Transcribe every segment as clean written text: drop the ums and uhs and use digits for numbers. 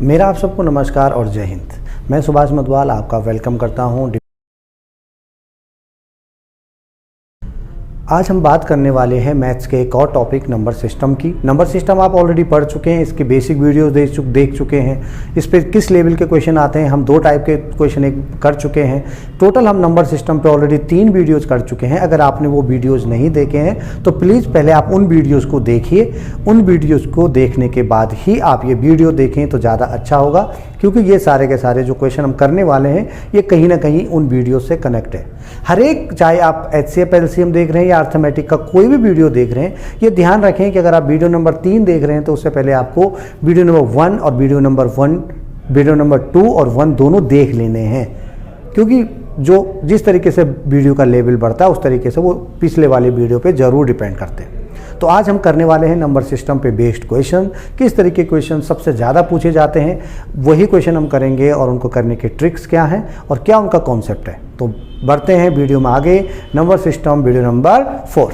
मेरा आप सबको नमस्कार और जय हिंद। मैं सुभाष मधवाल आपका वेलकम करता हूं। आज हम बात करने वाले हैं मैथ्स के एक और टॉपिक नंबर सिस्टम की। नंबर सिस्टम आप ऑलरेडी पढ़ चुके हैं, इसके बेसिक वीडियोस देख चुके हैं। इस पे किस लेवल के क्वेश्चन आते हैं, हम 2 टाइप के क्वेश्चन कर चुके हैं। टोटल हम नंबर सिस्टम पे ऑलरेडी 3 वीडियोस कर चुके हैं। अगर आपने वो वीडियोस नहीं देखे हैं तो प्लीज़ पहले आप उन वीडियोज़ को देखिए। उन वीडियोज़ को देखने के बाद ही आप ये वीडियो देखें तो ज़्यादा अच्छा होगा, क्योंकि ये सारे के सारे जो क्वेश्चन हम करने वाले हैं ये कहीं ना कहीं उन वीडियो से कनेक्ट है। हर एक, चाहे आप HCF LCM देख रहे हैं या अर्थमेटिक का कोई भी वीडियो देख रहे हैं, ये ध्यान रखें कि अगर आप वीडियो नंबर 3 देख रहे हैं तो उससे पहले आपको वीडियो नंबर 1 और वीडियो नंबर 2 और 1 दोनों देख लेने हैं, क्योंकि जिस तरीके से वीडियो का लेवल बढ़ता है उस तरीके से वो पिछले वाले वीडियो पे ज़रूर डिपेंड करते हैं। तो आज हम करने वाले हैं नंबर सिस्टम पे बेस्ड क्वेश्चन। किस तरीके के क्वेश्चन सबसे ज़्यादा पूछे जाते हैं वही क्वेश्चन हम करेंगे, और उनको करने के ट्रिक्स क्या हैं और क्या उनका कॉन्सेप्ट है। तो बढ़ते हैं वीडियो में आगे। Number system video number 4।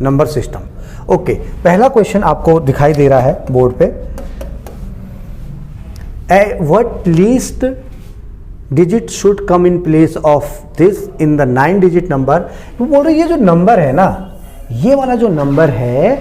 Number system. Okay, पहला क्वेश्चन आपको दिखाई दे रहा है बोर्ड पे। What least digit should come in place of this in the 9 digit number। वो बोल रहे ये जो नंबर है ना, ये वाला जो नंबर है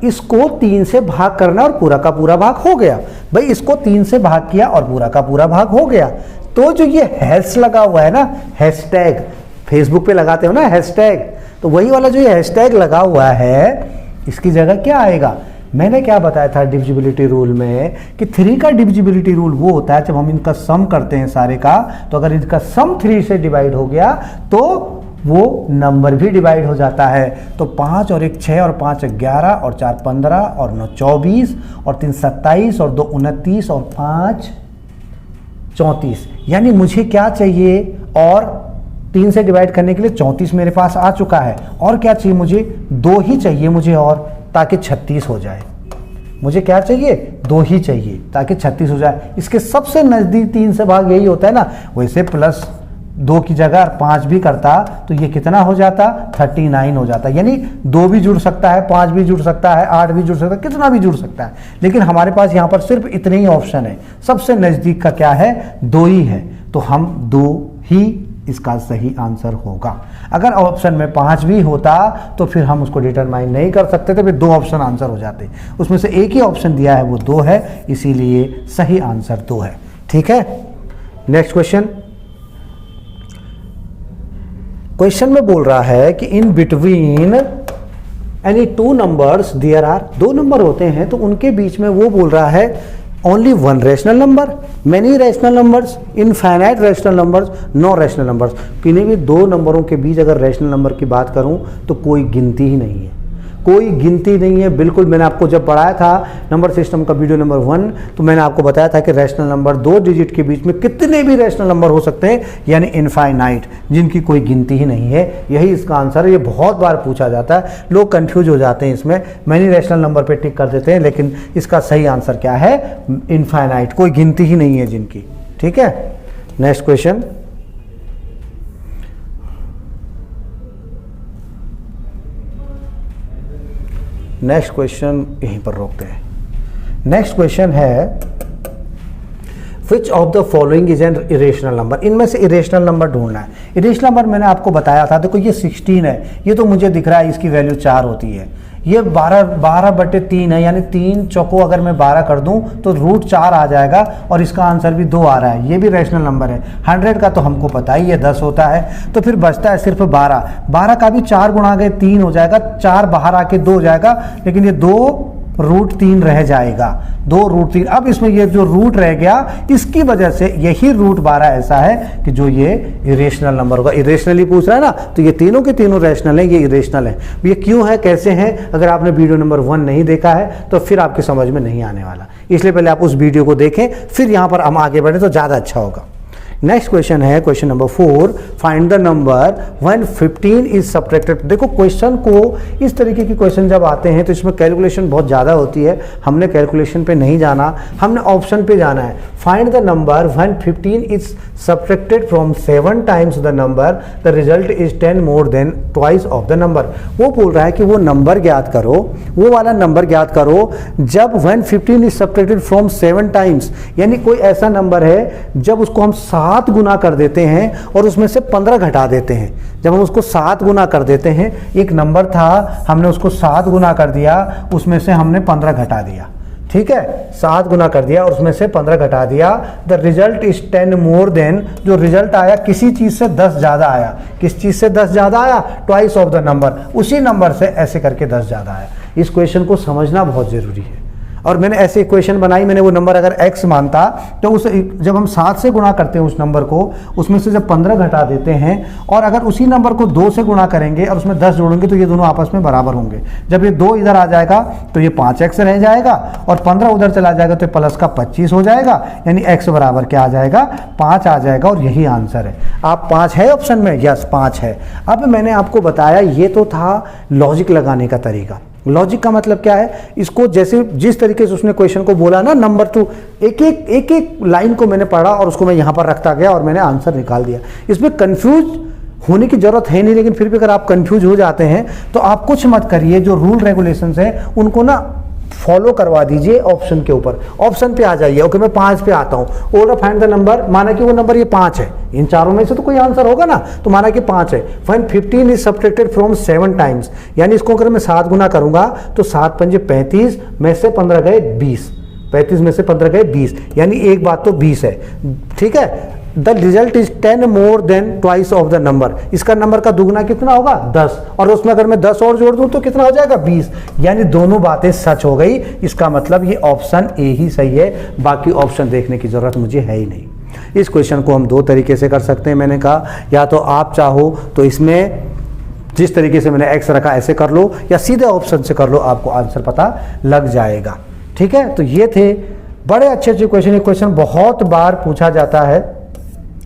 इसको 3 से भाग करना और पूरा का पूरा भाग हो गया। भाई इसको 3 से भाग किया और पूरा का पूरा भाग हो गया। तो जो ये हैश लगा हुआ है ना, हैशटैग, फेसबुक पे लगाते हो ना हैशटैग, तो वही वाला जो ये हैशटैग लगा हुआ है इसकी जगह क्या आएगा। मैंने क्या बताया था डिविजिबिलिटी रूल में कि 3 का डिविजिबिलिटी रूल वो होता है जब हम इनका सम करते हैं सारे का, तो अगर इनका सम 3 से डिवाइड हो गया तो वो नंबर भी डिवाइड हो जाता है। तो 5 और 1 6 और 5 11 और 4 15 और 9 24 और 3 27 और 2 29 और 5 34। यानी मुझे क्या चाहिए, और 3 से डिवाइड करने के लिए 34 मेरे पास आ चुका है, और क्या चाहिए मुझे, 2 ही चाहिए मुझे, और ताकि 36 हो जाए। मुझे क्या चाहिए, 2 ही चाहिए ताकि 36 हो जाए। इसके सबसे नज़दीक 3 से भाग यही होता है ना। वैसे प्लस 2 की जगह 5 भी करता तो ये कितना हो जाता, 39 हो जाता। यानी 2 भी जुड़ सकता है, 5 भी जुड़ सकता है, 8 भी जुड़ सकता है, कितना भी जुड़ सकता है। लेकिन हमारे पास यहाँ पर सिर्फ इतने ही ऑप्शन है। सबसे नज़दीक का क्या है, 2 ही है, तो हम 2 ही इसका सही आंसर होगा। अगर ऑप्शन में 5 भी होता तो फिर हम उसको डिटरमाइन नहीं कर सकते थे, फिर 2 ऑप्शन आंसर हो जाते। उसमें से एक ही ऑप्शन दिया है वो 2 है, इसीलिए सही आंसर 2 है। ठीक है, नेक्स्ट क्वेश्चन। क्वेश्चन में बोल रहा है कि in between any 2 numbers there are, 2 number होते हैं तो उनके बीच में वो बोल रहा है only 1 rational number, many rational numbers, infinite rational numbers, no rational numbers. किन्हीं भी 2 नंबरों के बीच अगर रैशनल नंबर की बात करूं तो कोई गिनती ही नहीं है, कोई गिनती नहीं है बिल्कुल। मैंने आपको जब पढ़ाया था नंबर सिस्टम का वीडियो नंबर 1, तो मैंने आपको बताया था कि रैशनल नंबर 2 डिजिट के बीच में कितने भी रैशनल नंबर हो सकते हैं, यानी इनफाइनाइट, जिनकी कोई गिनती ही नहीं है। यही इसका आंसर है। ये बहुत बार पूछा जाता है, लोग कंफ्यूज हो जाते हैं इसमें, मैनी रैशनल नंबर पे टिक कर देते हैं, लेकिन इसका सही आंसर क्या है, इनफाइनाइट, कोई गिनती ही नहीं है जिनकी। ठीक है, नेक्स्ट क्वेश्चन। नेक्स्ट क्वेश्चन यहीं पर रोकते हैं। नेक्स्ट क्वेश्चन है which of the following is an irrational number. इनमें से इरेशनल नंबर ढूंढना है। इरेशनल नंबर मैंने आपको बताया था, देखो ये 16 है, ये तो मुझे दिख रहा है इसकी वैल्यू 4 होती है। ये 12/3 है, यानी 3 चौको अगर मैं 12 कर दूं तो √4 आ जाएगा, और इसका आंसर भी 2 आ रहा है। ये भी रैशनल नंबर है। 100 का तो हमको पता ही है 10 होता है, तो फिर बचता है सिर्फ 12। 12 का भी 4 गुणा गए 3 हो जाएगा, 4 बाहर आके 2 हो जाएगा, लेकिन ये 2 √3 रह जाएगा, 2 √3। अब इसमें ये जो रूट रह गया, इसकी वजह से यही √12 ऐसा है कि जो ये इरेशनल नंबर होगा। इरेशनली पूछ रहा है ना, तो ये तीनों के तीनों रैशनल है, ये इरेशनल है। ये क्यों है, कैसे हैं, अगर आपने वीडियो नंबर 1 नहीं देखा है तो फिर आपकी समझ में नहीं आने वाला। इसलिए पहले आप उस वीडियो को देखें, फिर यहाँ पर हम आगे बढ़े तो ज़्यादा अच्छा होगा। नेक्स्ट क्वेश्चन है question number 4, find the number when 15 is subtracted. देखो क्वेश्चन को, इस तरीके के क्वेश्चन जब आते हैं तो इसमें कैलकुलेशन बहुत ज़्यादा होती है। हमने कैलकुलेशन पे नहीं जाना, हमने ऑप्शन पे जाना है। Find the number when 15 is subtracted from 7 times the number, the result is 10 more than twice of the number. वो बोल रहा है कि वो नंबर ज्ञात करो, वो वाला नंबर ज्ञात करो जब when 15 is subtracted from 7 times, यानी कोई ऐसा नंबर है जब उसको हम 7 गुना कर देते हैं और उसमें से 15 घटा देते हैं। जब हम उसको 7 गुना कर देते हैं, एक नंबर था, हमने उसको 7 गुना कर दिया, उसमें से हमने 15 घटा दिया, ठीक है, 7 गुना कर दिया और उसमें से 15 घटा दिया। The result is 10 more than, जो रिजल्ट आया किसी चीज से 10 ज्यादा आया। किस चीज से 10 ज्यादा आया? ट्वाइस ऑफ द नंबर, उसी नंबर से ऐसे करके 10 ज्यादा आया। इस क्वेश्चन को समझना बहुत जरूरी है। और मैंने ऐसे इक्वेशन बनाई, मैंने वो नंबर अगर x मानता तो उस जब हम 7 से गुणा करते हैं उस नंबर को, उसमें से जब 15 घटा देते हैं और अगर उसी नंबर को 2 से गुणा करेंगे और उसमें 10 जोड़ेंगे तो ये दोनों आपस में बराबर होंगे। जब ये 2 इधर आ जाएगा तो ये 5x रह जाएगा और 15 उधर चला जाएगा तो प्लस का 25 हो जाएगा, यानी x बराबर क्या आ जाएगा? 5 आ जाएगा। और यही आंसर है। आप 5 है ऑप्शन में? यस 5 है। अब मैंने आपको बताया ये तो था लॉजिक लगाने का तरीका। लॉजिक का मतलब क्या है? इसको जैसे जिस तरीके से उसने क्वेश्चन को बोला ना, नंबर 2, एक लाइन को मैंने पढ़ा और उसको मैं यहाँ पर रखता गया और मैंने आंसर निकाल दिया। इसमें कंफ्यूज होने की जरूरत है नहीं, लेकिन फिर भी अगर आप कंफ्यूज हो जाते हैं तो आप कुछ मत करिए, जो रूल रेगुलेशंस हैं उनको ना फॉलो करवा दीजिए ऑप्शन के ऊपर। ऑप्शन पे आ जाइए। ओके, मैं 5 पे आता हूँ। ओवर फाइंड द नंबर, माना कि वो नंबर ये 5 है, इन चारों में से तो कोई आंसर होगा ना, तो माना कि 5 है। Find 15 is subtracted from 7 times, यानी इसको अगर मैं 7 गुना करूंगा तो 7 पंजे 35 में से 15 गए 20, 35 में से 15 गए 20, यानी एक बात तो 20 है, ठीक है। The result is 10 more than twice of the number, इसका नंबर का दुगना कितना होगा? 10, और उसमें अगर मैं 10 और जोड़ दूं तो कितना हो जाएगा? 20, यानी दोनों बातें सच हो गई। इसका मतलब ये ऑप्शन ए ही सही है, बाकी ऑप्शन देखने की जरूरत मुझे है ही नहीं। इस क्वेश्चन को हम 2 तरीके से कर सकते हैं। मैंने कहा या तो आप चाहो तो इसमें जिस तरीके से मैंने एक्स रखा ऐसे कर लो, या सीधे ऑप्शन से कर लो, आपको आंसर पता लग जाएगा, ठीक है। तो ये थे बड़े अच्छे अच्छे क्वेश्चन। ये क्वेश्चन बहुत बार पूछा जाता है,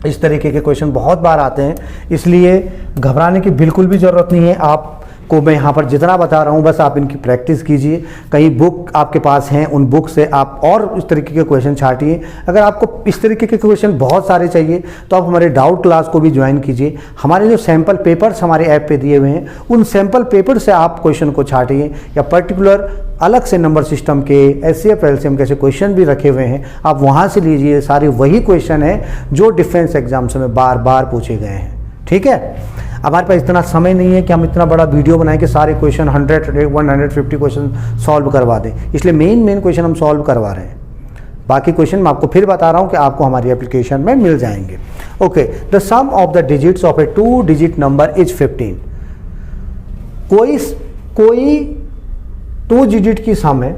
इस तरीके के क्वेश्चन बहुत बार आते हैं, इसलिए घबराने की बिल्कुल भी ज़रूरत नहीं है। आपको मैं यहाँ पर जितना बता रहा हूँ बस आप इनकी प्रैक्टिस कीजिए। कहीं बुक आपके पास हैं, उन बुक से आप और इस तरीके के क्वेश्चन छाटिए। अगर आपको इस तरीके के क्वेश्चन बहुत सारे चाहिए तो आप हमारे डाउट क्लास को भी ज्वाइन कीजिए। हमारे जो सैम्पल पेपर्स हमारे ऐप पे दिए हुए हैं, उन सैम्पल पेपर से आप क्वेश्चन को छाटिए, या पर्टिकुलर अलग से नंबर सिस्टम के एचसीएफ एलसीएम कैसे क्वेश्चन भी रखे हुए हैं, आप वहाँ से लीजिए। सारे वही क्वेश्चन है जो डिफेंस एग्जाम्स में बार बार पूछे गए हैं, ठीक है। हमारे पास इतना समय नहीं है कि हम इतना बड़ा वीडियो बनाएं कि सारे क्वेश्चन 150 क्वेश्चन सॉल्व करवा दें, इसलिए मेन क्वेश्चन हम सॉल्व करवा रहे हैं। बाकी क्वेश्चन मैं आपको फिर बता रहा हूं कि आपको हमारी एप्लीकेशन में मिल जाएंगे। Okay, the sum of the digits of a 2 digit number is 15। कोई 2 डिजिट की सम है,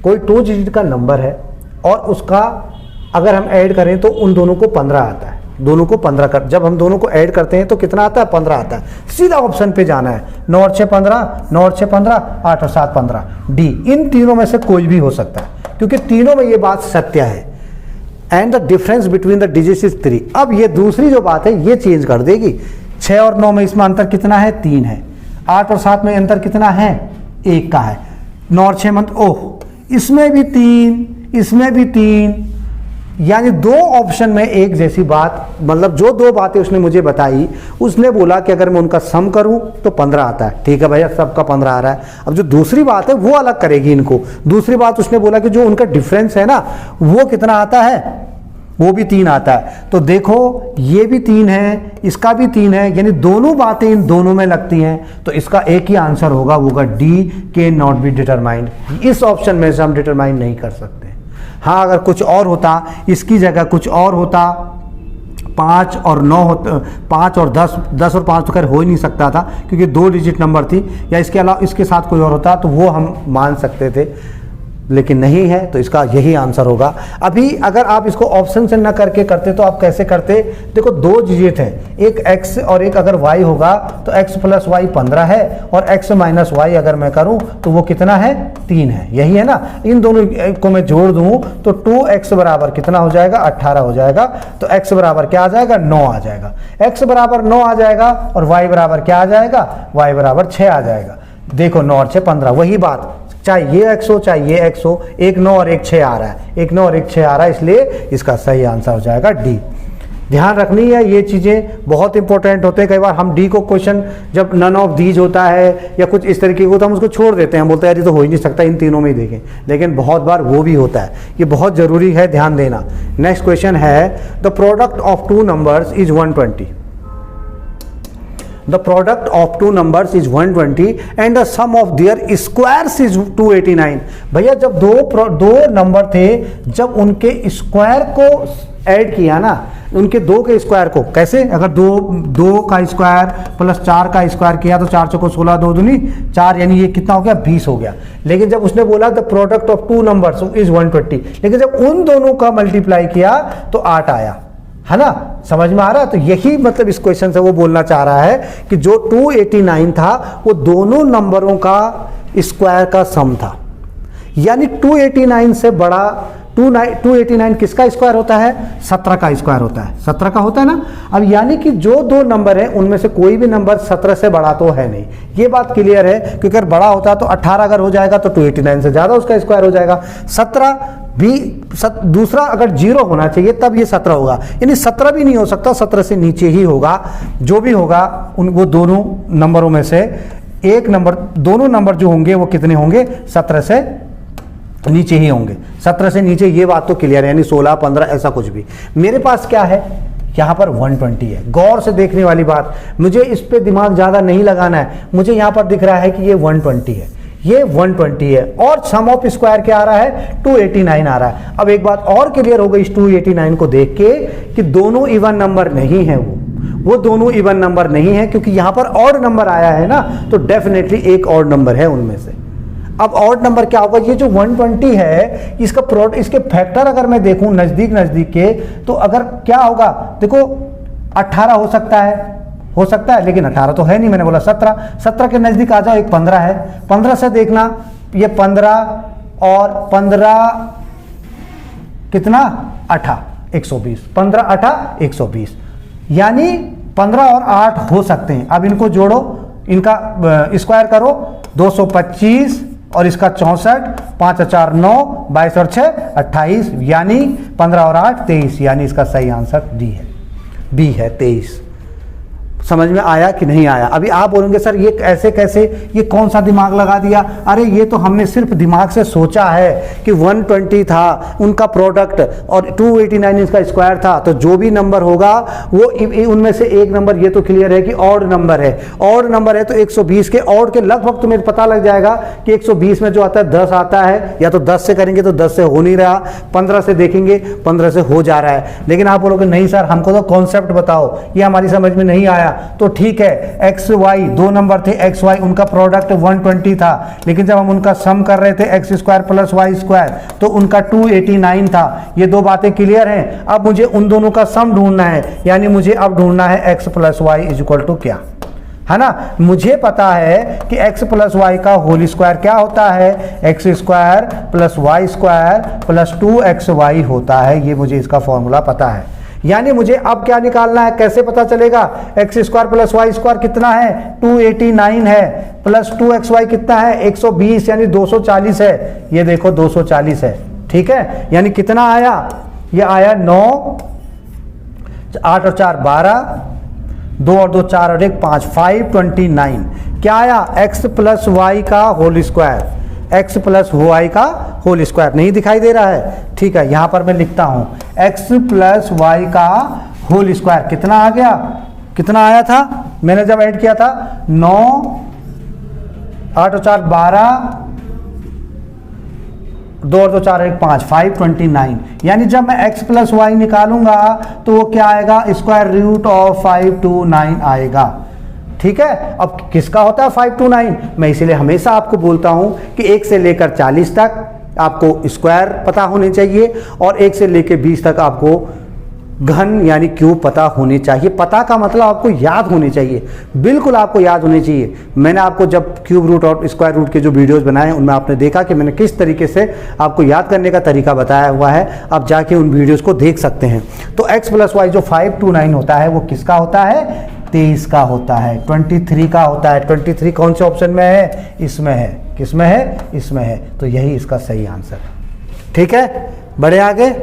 कोई 2 डिजिट का नंबर है और उसका अगर हम ऐड करें तो उन दोनों को 15 आता है। दोनों को 15 कर, जब हम दोनों को ऐड करते हैं तो कितना आता है? 15 आता है। सीधा ऑप्शन पे जाना है। 9 और 6 15, 9 और 6 15, 8 और 7 15, डी। इन तीनों में से कोई भी हो सकता है, क्योंकि तीनों में ये बात सत्य है। And the difference between the digits is 3। अब ये दूसरी जो बात है ये चेंज कर देगी। 6 और 9 में इसमें अंतर कितना है? 3 है। 8 और 7 में अंतर कितना है? 1 का है। 9 और 6 मंथ, ओह इसमें भी 3, इसमें भी 3, यानी 2 ऑप्शन में एक जैसी बात। मतलब जो 2 बातें उसने मुझे बताई, उसने बोला कि अगर मैं उनका सम करूं तो 15 आता है। ठीक है भैया, सबका 15 आ रहा है। अब जो दूसरी बात है वो अलग करेगी इनको। दूसरी बात उसने बोला कि जो उनका डिफरेंस है ना, वो कितना आता है? वो भी 3 आता है। तो देखो ये भी 3 है, इसका भी 3 है, यानी दोनों बातें इन दोनों में लगती हैं। तो इसका एक ही आंसर होगा, वो होगा डी, के नॉट बी डिटरमाइंड। इस ऑप्शन में से हम डिटरमाइन नहीं कर सकते। हाँ, अगर कुछ और होता, इसकी जगह कुछ और होता, 5 और 9 होता, 5 और 10, 10 और 5 तो खैर हो ही नहीं सकता था क्योंकि 2 डिजिट नंबर थी, या इसके अलावा इसके साथ कोई और होता तो वो हम मान सकते थे। लेकिन नहीं है, तो इसका यही आंसर होगा। अभी अगर आप इसको ऑप्शन से ना करके करते तो आप कैसे करते? देखो 2 डिजिट हैं, एक x और एक अगर y होगा तो x प्लस वाई 15 है, और x माइनस वाई अगर मैं करूं तो वो कितना है? 3 है, यही है ना। इन दोनों को मैं जोड़ दूं तो 2x बराबर कितना हो जाएगा? 18 हो जाएगा। तो x बराबर क्या आ जाएगा? 9 आ जाएगा। x बराबर 9 आ जाएगा और y बराबर क्या आ जाएगा? y बराबर 6 आ जाएगा। देखो 9 और 6 15, वही बात, चाहे ये x हो चाहे ये x हो, एक 9 और एक 6 आ रहा है, एक 9 और एक 6 आ रहा है, इसलिए इसका सही आंसर हो जाएगा डी। ध्यान रखनी है, ये चीज़ें बहुत इंपॉर्टेंट होते हैं। कई बार हम डी को क्वेश्चन जब नन ऑफ दीज होता है या कुछ इस तरीके को, तो हम उसको छोड़ देते हैं, बोलते हैं यार ये तो हो ही नहीं सकता, इन तीनों में ही देखें, लेकिन बहुत बार वो भी होता है। ये बहुत ज़रूरी है, ध्यान देना। नेक्स्ट क्वेश्चन है, the product of 2 numbers is 120। The product of 2 numbers is 120 and the sum of their squares is 289। भैया जब दो नंबर थे, जब उनके स्क्वायर को ऐड किया ना, उनके 2 के स्क्वायर को, कैसे? अगर 2 का स्क्वायर प्लस 4 का स्क्वायर किया तो 4 चौको 16, 2 दूनी 4, यानी ये कितना हो गया? 20 हो गया। लेकिन जब उसने बोला the product of 2 numbers is 120, लेकिन जब उन दोनों का मल्टीप्लाई किया तो 8 आया, है ना? समझ में आ रहा है? तो यही मतलब इस क्वेश्चन से वो बोलना चाह रहा है कि जो 289 था वो दोनों नंबरों का स्क्वायर का सम था, यानी 289 से बड़ा 289 किसका स्क्वायर होता है? 17 का स्क्वायर होता है, 17 का होता है ना। अब यानी कि जो 2 नंबर है उनमें से कोई भी नंबर 17 से बड़ा तो है नहीं, ये बात क्लियर है। क्योंकि अगर बड़ा होता तो 18 अगर हो जाएगा तो 289 से ज़्यादा उसका स्क्वायर हो जाएगा। 17 भी दूसरा अगर 0 होना चाहिए तब ये 17 होगा, यानी 17 भी नहीं हो सकता, 17 से नीचे ही होगा। जो भी होगा वो दोनों नंबरों में से एक नंबर, दोनों नंबर जो होंगे वो कितने होंगे? 17 से नीचे ही होंगे। 17 से नीचे, ये बात तो क्लियर है, यानी 16, 15 ऐसा कुछ भी। मेरे पास क्या है? यहाँ पर 120 है। गौर से देखने वाली बात, मुझे इस पे दिमाग ज़्यादा नहीं लगाना है। मुझे यहाँ पर दिख रहा है कि ये 120 है, ये 120 है, और सम ऑफ स्क्वायर क्या आ रहा है? 289 आ रहा है। अब एक बात और क्लियर हो गई इस 289 को देख के कि दोनों इवन नंबर नहीं है, वो दोनों इवन नंबर नहीं है, क्योंकि यहाँ पर ऑड नंबर आया है ना, तो डेफिनेटली एक ऑड नंबर है उनमें से। अब ऑड नंबर क्या होगा? ये जो 120 है इसका प्रोडक्ट, इसके फैक्टर अगर मैं देखूं नजदीक के, तो अगर क्या होगा? देखो 18 हो सकता है, लेकिन 18 तो है नहीं, मैंने बोला 17 के नजदीक आ जाओ, एक 15 है, 15 से देखना, ये 15 और 15 कितना? 8, 120, 15 8 120, यानी 15 और 8 हो सकते हैं। अब इनको जोड़ो, इनका स्क्वायर करो, 225 और इसका 64, 5 और 4 9, 22 और 6 28, यानी 15 और 8 23, यानी इसका सही आंसर डी है, बी है 23। समझ में आया कि नहीं आया? अभी आप बोलेंगे सर ये ऐसे कैसे, ये कौन सा दिमाग लगा दिया? अरे ये तो हमने सिर्फ दिमाग से सोचा है कि 120 था उनका प्रोडक्ट और 289 इसका स्क्वायर था, तो जो भी नंबर होगा वो उनमें से एक नंबर, ये तो क्लियर है कि ऑड नंबर है। ऑड नंबर है तो 120 के ऑड के लगभग तुम्हें पता लग जाएगा कि 120 में जो आता है 10 आता है, या तो 10 से करेंगे तो 10 से हो नहीं रहा, 15 से देखेंगे 15 से हो जा रहा है। लेकिन आप बोलोगे नहीं सर हमको तो कॉन्सेप्ट बताओ, ये हमारी समझ में नहीं आया, तो ठीक है, एक्स वाई 2 नंबर थे, एक्स वाई उनका प्रोडक्ट 120 था, लेकिन जब हम उनका सम कर रहे थे x square plus y square तो उनका 289 था। ये 2 बातें क्लियर हैं। अब मुझे उन दोनों का सम ढूंढना है, यानी मुझे अब ढूंढना है x plus y is equal to क्या, है ना? मुझे पता है कि x प्लस वाई का होल स्क्वायर क्या होता है? X square plus y square plus 2xy होता है। ये मुझे इसका फॉर्मूला पता है, यानी मुझे अब क्या निकालना है? कैसे पता चलेगा? X square plus y square कितना है? 289 है, प्लस 2xy कितना है? 120, यानी 240 है। ये देखो 240 है, ठीक है, यानी कितना आया? ये आया 9, 8 और 4 12, 2 और 2 4 और 1 5, 529। क्या आया? x प्लस वाई का whole square, x plus y का होल स्क्वायर। नहीं दिखाई दे रहा है? ठीक है, यहां पर मैं लिखता हूं x प्लस वाई का होल स्क्वायर कितना आ गया? कितना आया था मैंने जब ऐड किया था? 9, 8 और 4 12, 2 और 2 4 1 5, 529। यानी जब मैं x प्लस वाई निकालूंगा तो वो क्या आएगा? स्क्वायर रूट ऑफ 529 आएगा। ठीक है, अब किसका होता है 529? मैं इसीलिए हमेशा आपको बोलता हूं कि 1 से लेकर 40 तक आपको स्क्वायर पता होने चाहिए और 1 से लेके 20 तक आपको घन यानी क्यूब पता होने चाहिए। पता का मतलब आपको याद होने चाहिए, बिल्कुल आपको याद होने चाहिए। मैंने आपको जब क्यूब रूट और स्क्वायर रूट के जो वीडियोस बनाए हैं उनमें आपने देखा कि मैंने किस तरीके से आपको याद करने का तरीका बताया हुआ है, आप जाके उन वीडियोस को देख सकते हैं। तो x + y जो 529 होता है वो किसका होता है? 23 का होता है, 23 का होता है। 23 कौन से ऑप्शन में है? इसमें है। किसमें है? इसमें है। तो यही इसका सही आंसर है। ठीक है, बढ़े आगे।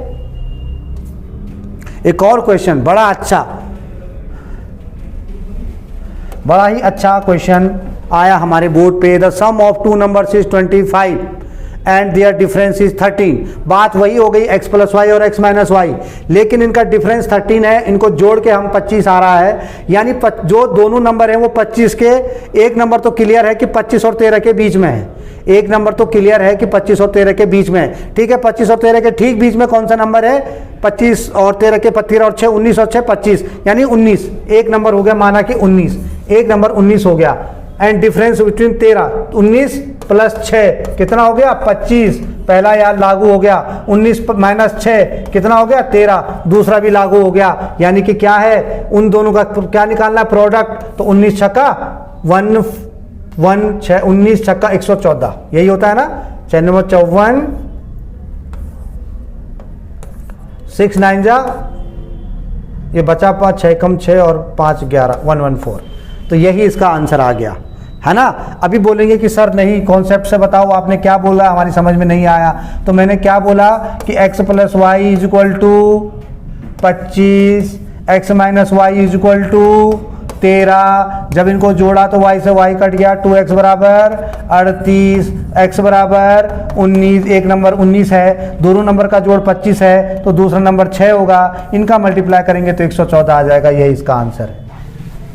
एक और क्वेश्चन बड़ा ही अच्छा क्वेश्चन आया हमारे बोर्ड पे। The sum of 2 numbers is 25 and their difference is 13। बात वही हो गई x + y और x - y, लेकिन इनका डिफरेंस 13 है, इनको जोड़ के हम 25 आ रहा है। यानी जो दोनों नंबर हैं वो 25 के, एक नंबर तो क्लियर है कि 25 और 13 के बीच में है। एक नंबर तो क्लियर है कि 25 और 13 के बीच में है। ठीक है, 25 और 13 के ठीक बीच में कौन सा नंबर है? 25 और 13 के 13 और 6 19 और 6 25 यानी 19। एक नंबर हो गया माना कि 19, एक नंबर 19 हो गया। एंड डिफरेंस बिटवीन 13 19 + 6 कितना हो गया? 25। पहला यार लागू हो गया। 19 - 6 कितना हो गया? 13। दूसरा भी लागू हो गया। यानी कि क्या है, उन दोनों का क्या निकालना है? प्रोडक्ट। तो 19 छक्का 19 छक्का 114, यही होता है ना। 6 नंबर 54, 6 9 जा, ये बचा 5, 6 कम 6 और 5 11, 114। तो यही इसका आंसर आ गया है ना। अभी बोलेंगे कि सर नहीं, कॉन्सेप्ट से बताओ, आपने क्या बोला, हमारी समझ में नहीं आया। तो मैंने क्या बोला कि x + y = 25, x - y = 13। जब इनको जोड़ा तो y से y कट गया, 2x = 38, x = 19। एक नंबर 19 है, दोनों नंबर का जोड़ 25 है, तो दूसरा नंबर 6 होगा। इनका मल्टीप्लाई करेंगे तो 114 आ जाएगा। यही इसका आंसर है।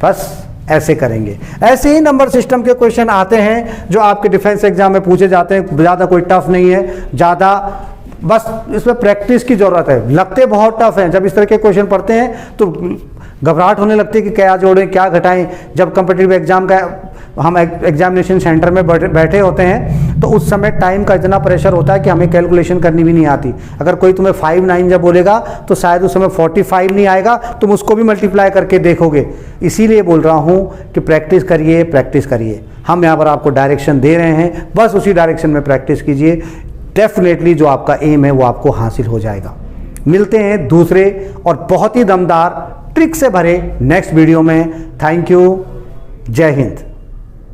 बस ऐसे करेंगे। ऐसे ही नंबर सिस्टम के क्वेश्चन आते हैं जो आपके डिफेंस एग्जाम में पूछे जाते हैं। ज़्यादा कोई टफ नहीं है, ज़्यादा बस इसमें प्रैक्टिस की ज़रूरत है। लगते बहुत टफ हैं, जब इस तरह के क्वेश्चन पढ़ते हैं तो घबराहट होने लगती है कि क्या जोड़ें क्या घटाएं। जब कम्पिटिटिव एग्जाम का हम एग्जामिनेशन सेंटर में बैठे होते हैं तो उस समय टाइम का इतना प्रेशर होता है कि हमें कैलकुलेशन करनी भी नहीं आती। अगर कोई तुम्हें 5 9 जब बोलेगा तो शायद उस समय 45 नहीं आएगा, तुम उसको भी मल्टीप्लाई करके देखोगे। इसीलिए बोल रहा हूँ कि प्रैक्टिस करिए, प्रैक्टिस करिए। हम यहाँ पर आपको डायरेक्शन दे रहे हैं, बस उसी डायरेक्शन में प्रैक्टिस कीजिए। डेफिनेटली जो आपका एम है वो आपको हासिल हो जाएगा। मिलते हैं दूसरे और बहुत ही दमदार ट्रिक से भरे नेक्स्ट वीडियो में। थैंक यू, जय हिंद।